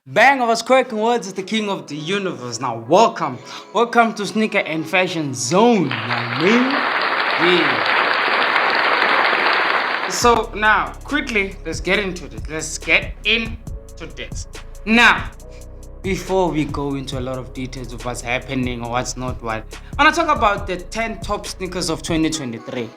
Bang, I was quaking words is the king of the universe. Now, welcome to Sneaker and Fashion Zone. You know what I mean? Yeah. So, now, quickly, let's get into this. Now, before we go into a lot of details of what's happening or what's not what, I want to talk about the 10 top sneakers of 2023.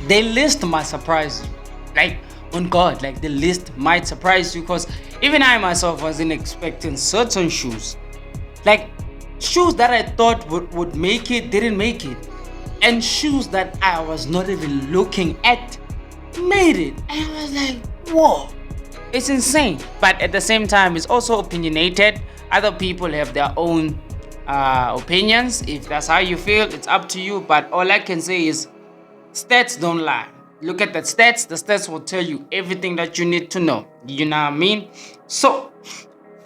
The list might surprise you. Like, on God, like the list might surprise you because even I myself wasn't expecting certain shoes. Like, shoes that I thought would make it, didn't make it. And shoes that I was not even looking at made it. And I was like, whoa. It's insane. But at the same time, it's also opinionated. Other people have their own opinions. If that's how you feel, it's up to you. But all I can say is stats don't lie. Look at the stats will tell you everything that you need to know. You know what I mean? So,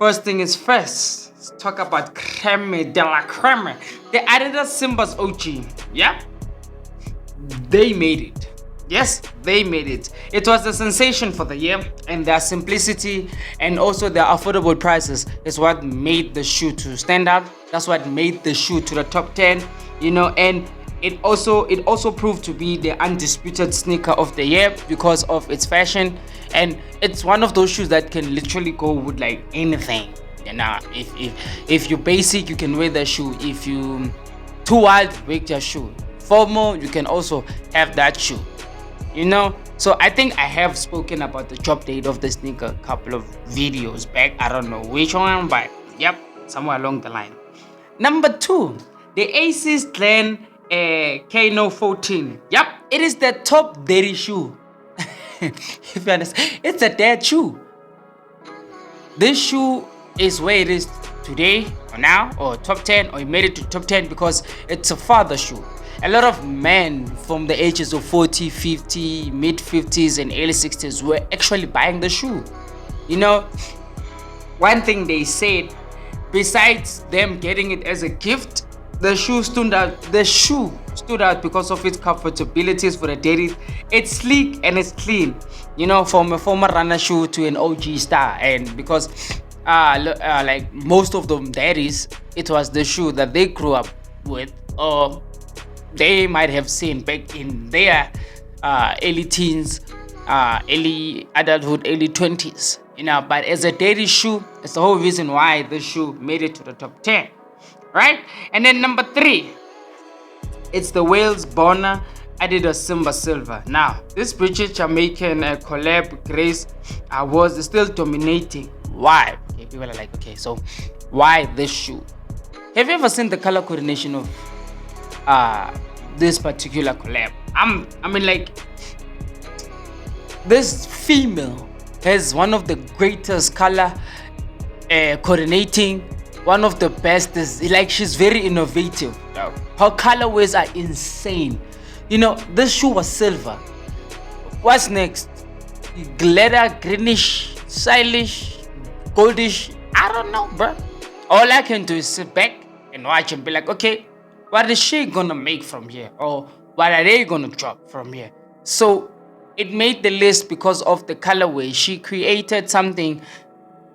first thing is first, let's talk about Creme de la Creme. The Adidas Symba's OG. Yeah? They made it. Yes, they made it. It was a sensation for the year, and their simplicity and also their affordable prices is what made the shoe to stand out. That's what made the shoe to the top 10, and it also proved to be the undisputed sneaker of the year because of its fashion, and it's one of those shoes that can literally go with like anything. If you're basic, you can wear the shoe. If you too wild, wear your shoe. Formal, you can also have that shoe. So I think I have spoken about the drop date of the sneaker a couple of videos back. I don't know which one, but yep, somewhere along the line. Number 2, the Asics Glen Kano 14. Yep, it is the top dirty shoe. If you understand, it's a dead shoe. This shoe is where it is today or now, or top 10, or it made it to top 10 because it's a father shoe. A lot of men from the ages of 40, 50, mid 50s and early 60s were actually buying the shoe. One thing they said, besides them getting it as a gift, the shoe stood out because of its comfortabilities for the daily. It's sleek and it's clean, from a former runner shoe to an OG star. And because like most of them daddies, it was the shoe that they grew up with, or they might have seen back in their early teens, early adulthood, early 20s. But as a daddy shoe, it's the whole reason why the shoe made it to the top 10. Right? And then number 3, it's the Wales Bonner Adidas Symba Silver. Now, this British Jamaican collab Grace was still dominating. Why? Okay, people are like, okay, so why this shoe? Have you ever seen the color coordination of this particular collab? I mean, like, this female has one of the greatest color coordinating. One of the best is like she's very innovative. Her colorways are insane. This shoe was silver. What's next? Glitter, greenish, stylish, goldish. I don't know, bro. All I can do is sit back and watch and be like, okay, what is she gonna make from here? Or what are they gonna drop from here? So it made the list because of the colorway. She created something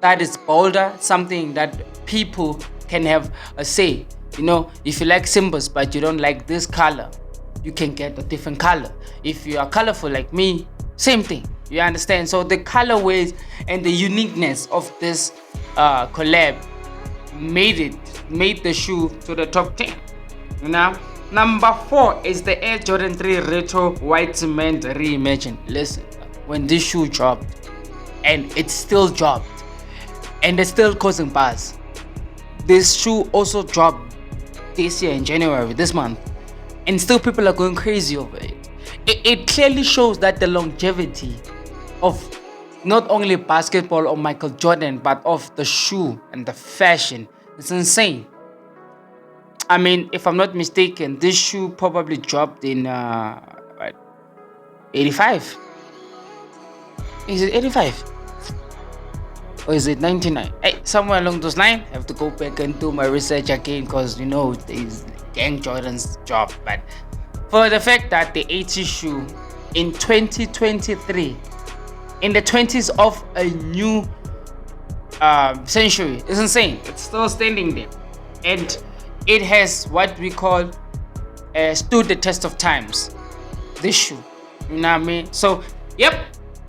that is bolder, something that people can have a say. If you like Symbas but you don't like this color, you can get a different color. If you are colorful like me, same thing. You understand? So the colorways and the uniqueness of this collab made the shoe to the top 10. Number 4 is the Air Jordan 3 Retro White Cement Reimagined. Listen, when this shoe dropped, and it still dropped, and it's still causing buzz. This shoe also dropped this year in January, this month, and still people are going crazy over it. It clearly shows that the longevity of not only basketball or Michael Jordan, but of the shoe and the fashion is insane. I mean, if I'm not mistaken, this shoe probably dropped in 85. Is it 85? Or is it 99? Hey, somewhere along those lines. I have to go back and do my research again because there's Gang Jordan's job. But for the fact that the 80 shoe in 2023, in the 20s of a new century. It's insane. It's still standing there, and it has what we call stood the test of times. This shoe, you know what I mean? So, yep,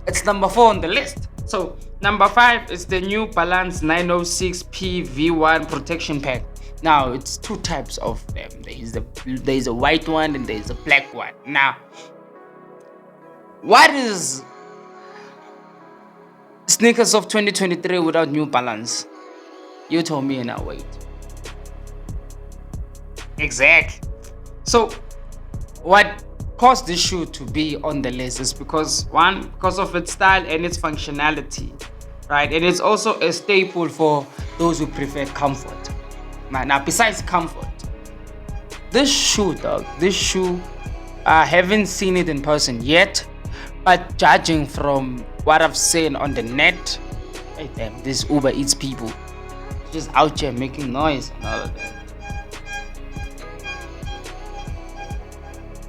it's number 4 on the list. So, number 5 is the New Balance 906P V1 protection pack. Now, it's two types of them. There's a white one and there's a black one. Now, what is sneakers of 2023 without New Balance? You told me and I wait. Exactly. So, what caused this shoe to be on the list is because of its style and its functionality, right? And it's also a staple for those who prefer comfort. Now, besides comfort, this shoe, I haven't seen it in person yet, but judging from what I've seen on the net, hey, damn, these Uber Eats people just out here making noise and all of that.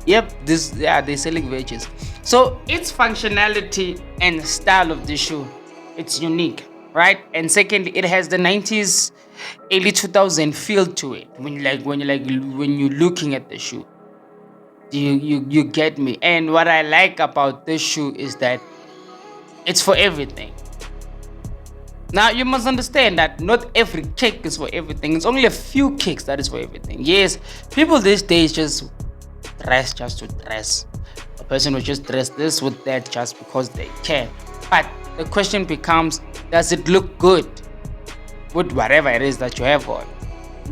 Yep, they're selling veggies. So its functionality and style of the shoe, it's unique, right? And secondly, it has the 90s, early 2000 feel to it. When you're looking at the shoe, you get me. And what I like about this shoe is that it's for everything. Now you must understand that not every kick is for everything. It's only a few kicks that is for everything. Yes, people these days just dress just to dress. A person will just dress this with that just because they can. But the question becomes, does it look good with whatever it is that you have on?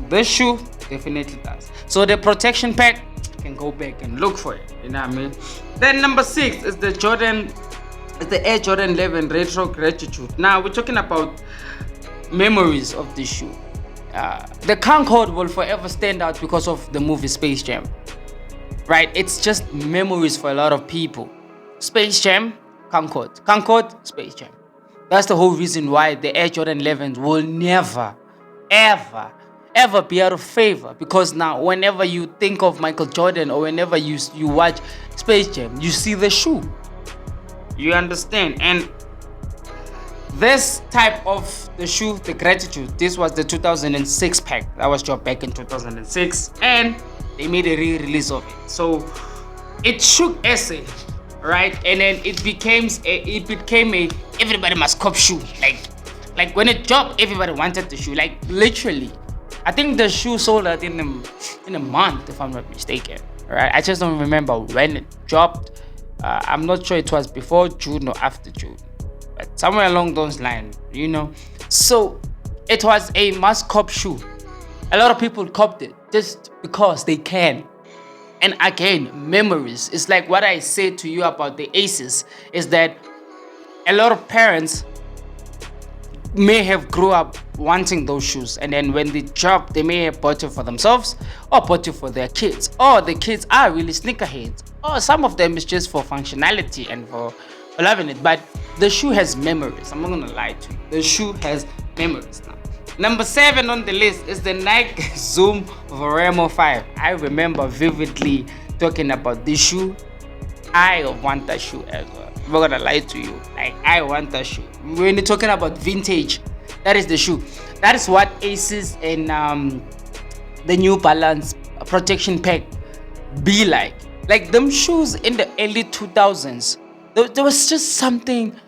This shoe definitely does. So the protection pack, you can go back and look for it. You know what I mean? Then number 6 is the Air Jordan 11 Retro Gratitude. Now we're talking about memories of this shoe. The Concorde will forever stand out because of the movie Space Jam. Right? It's just memories for a lot of people. Space Jam, Concorde, Space Jam. That's the whole reason why the Air Jordan 11s will never, ever be out of favor. Because now, whenever you think of Michael Jordan or whenever you watch Space Jam, you see the shoe. You understand? And this type of the shoe, the Gratitude, this was the 2006 pack that was dropped back in 2006, and they made a re-release of it. So it shook SA, right? And then it became a everybody must cop shoe. Like when it dropped, everybody wanted the shoe. Like literally, I think the shoe sold out in a month, if I'm not mistaken. Right? I just don't remember when it dropped. I'm not sure it was before June or after June, but somewhere along those lines, you know. So it was a must cop shoe. A lot of people copped it just because they can. And again, memories. It's like what I said to you about the Aces, is that a lot of parents may have grew up wanting those shoes, and then when they drop, they may have bought it for themselves or bought it for their kids, or the kids are really sneakerheads, or some of them is just for functionality and for loving it. But the shoe has memories. I'm not gonna lie to you. The shoe has memories now. Number 7 on the list is the Nike Zoom Veremo 5. I remember vividly talking about this shoe. I want that shoe as well. I'm not gonna lie to you. Like, I want that shoe. When you're talking about vintage, that is the shoe. That is what Aces and the New Balance protection pack be like. Like them shoes in the early 2000s. There was just something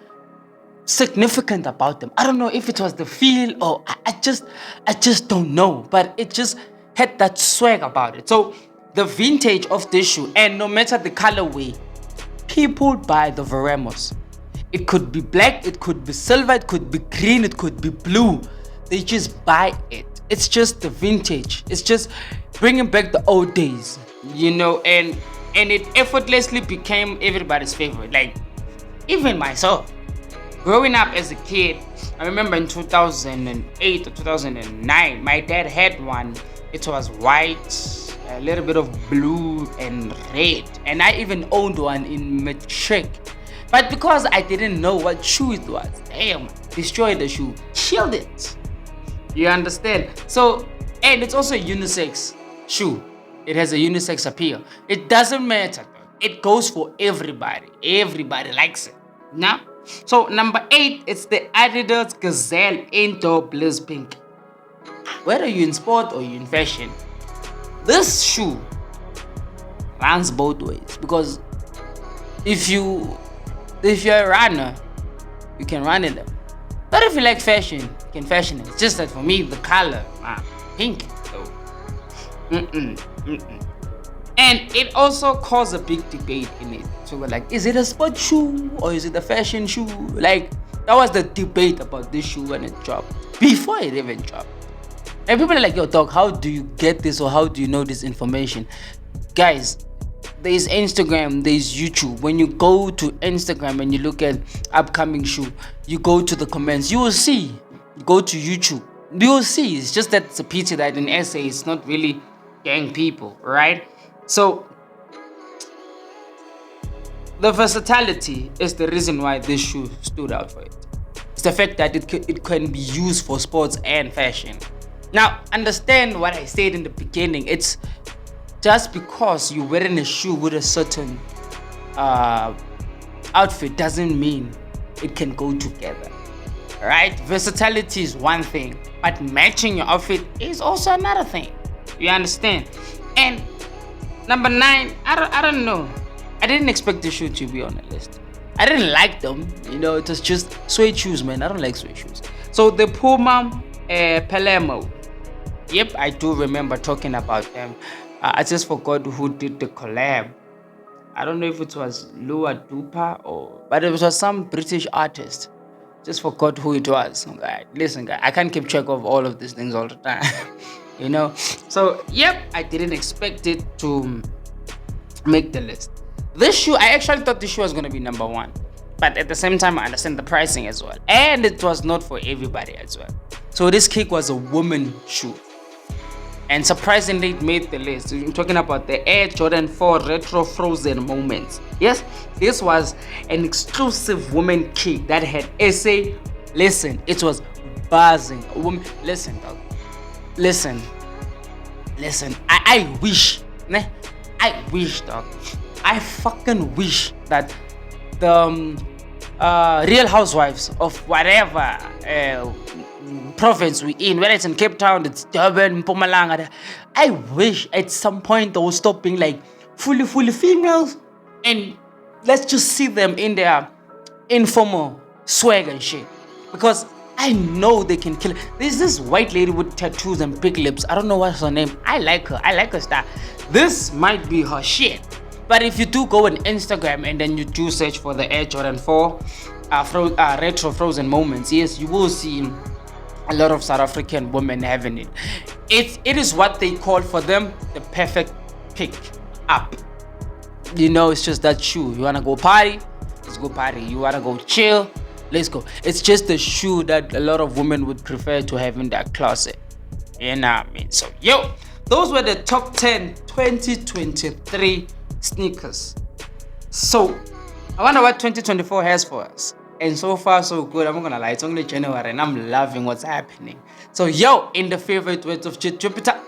significant about them. I don't know if it was the feel or I just don't know, but it just had that swag about it. So the vintage of this shoe, and no matter the colorway, people buy the Veremos. It could be black, it could be silver, it could be green, it could be blue. They just buy it. It's just the vintage. It's just bringing back the old days, you know, and it effortlessly became everybody's favorite. Like even myself. Growing up as a kid, I remember in 2008 or 2009, my dad had one. It was white, a little bit of blue and red. And I even owned one in matric. But because I didn't know what shoe it was, damn, destroyed the shoe, killed it. You understand? So, and it's also a unisex shoe. It has a unisex appeal. It doesn't matter. It goes for everybody. Everybody likes it. Now, So number 8, it's the Adidas Gazelle Indoor Bliss Pink. Whether you're in sport or you're in fashion, this shoe runs both ways, because if you're a runner, you can run in them. But if you like fashion, you can fashion it. It's just that for me, the color, pink. So, and it also caused a big debate in it. So we're like, is it a sport shoe or is it a fashion shoe? Like, that was the debate about this shoe when it dropped, before it even dropped. And people are like, yo, dog, how do you get this, or how do you know this information? Guys, there's Instagram, there's YouTube. When you go to Instagram and you look at upcoming shoe, you go to the comments, you will see. Go to YouTube, you will see. It's just that it's a pity that in SA it's not really gang people, right? So the versatility is the reason why this shoe stood out for it. It's the fact that it can be used for sports and fashion. Now, understand what I said in the beginning. It's just because you're wearing a shoe with a certain outfit doesn't mean it can go together, right? Versatility is one thing, but matching your outfit is also another thing. You understand? And number 9, I don't know. I didn't expect the shoe to be on the list. I didn't like them. It was just suede shoes, man. I don't like suede shoes. So the Puma Palermo. Yep, I do remember talking about them. I just forgot who did the collab. I don't know if it was Lua Dupa but it was some British artist. Just forgot who it was. Right. Listen, guys, I can't keep track of all of these things all the time. So yep, I didn't expect it to make the list. This shoe, I actually thought this shoe was going to be number 1, but at the same time I understand the pricing as well, and it was not for everybody as well. So this kick was a woman shoe, and surprisingly it made the list. We're talking about the Air Jordan 4 Retro Frozen Moments. Yes, this was an exclusive woman kick that had SA. Listen, it was buzzing. Listen, dog. Listen. I wish, dog. I fucking wish that the Real Housewives of whatever province we in, whether it's in Cape Town, it's Durban, Mpumalanga, I wish at some point they will stop being like fully females, and let's just see them in their informal swag and shit, because I know they can kill it. There's this white lady with tattoos and big lips. I don't know what's her name. I like her style. This might be her shit. But if you do go on Instagram and then you do search for the Air Jordan 4 Retro Frozen Moments, yes, you will see a lot of South African women having it. It is what they call for them the perfect pick up. It's just that shoe. You wanna go party? Let's go party. You wanna go chill? Let's go. It's just the shoe that a lot of women would prefer to have in their closet. You know what I mean? So, those were the top 10 2023 sneakers. So, I wonder what 2024 has for us. And so far, so good. I'm not gonna lie, it's only January and I'm loving what's happening. So, in the favorite words of Jupiter,